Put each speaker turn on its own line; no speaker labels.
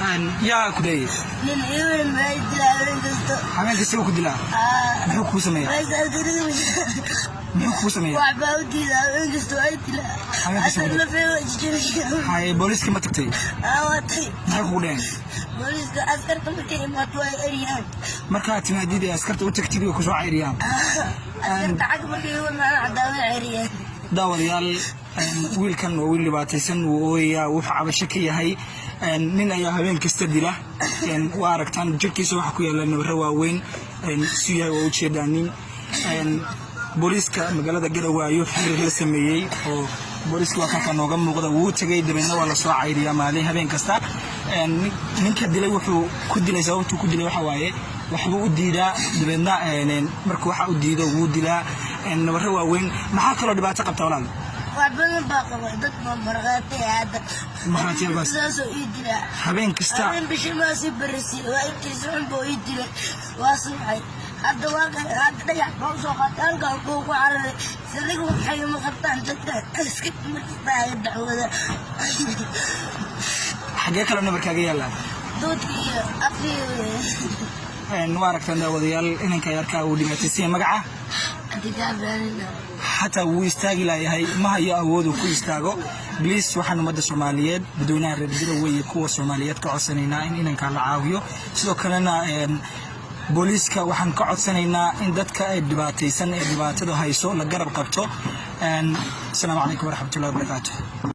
يا كدي
من يوم ما يدلا
حمين كسو كدلا محو كوسمية محو كوسمية
وعباودي لا انجزتو ايدلا اصلا في وجهي
هاي بوليس كما تكتي
اواتي
محو كودين
بوليس اسكرت مكي ما توي اريان
marka timaadida askarta u tagtay ku soo ceyriyaan
askarta cagmarkii wana cadaaway ceyriyaan
dawadayaal wiilkan oo wiil libaataysan oo wuxuu cabasho ka yahay nin ayaa habeen kasta dila waa aragtaan jirkiisa waxa ku yaala nabaro waaweyn si yahay oo u jeedaanin booliska magaalada Garowe xiriir la sameeyay oo booliska waxa ka nooga muuqda wuu tagay dibadna waa la soo ceyriyaa maalin habeen kasta ninka dilay wuxuu ku dilay sababtu ku dilay waxa waaye waxba u diidaa dibadna markuu waxa u diido wuu dilaa nabaro waaweyn maxaa kala dhibaato qabtaa walaal
وعبنا باقي ضد مرغاتي هذا
مرغاتي بس
ساسو يدلا
habeen kasta
habeen bishi ma si barisi waa intiisan boo yidila waasay hadda dhayax baa soo qaataan ka ku cararay saligu waxay ma qabtaan dadka iska markaa dacwada
xagee kala nabarkaaga yaala
doodkii afiyo
waa aragtaan dawadayaal inanka yarka uu dhibaataysan magaca حتى ويستاجي لا هي ما هي أود كل استاجو بليس وحنا مدة سوماليات بدون رجال ويكوا سوماليات كعصنينا إن كان عاويو سو كلنا بوليس كوحنا كعصنينا إن دتك الدباتي سنة الدباتي ده هيسو لجرب قبته السلام عليكم ورحمة الله وبركاته.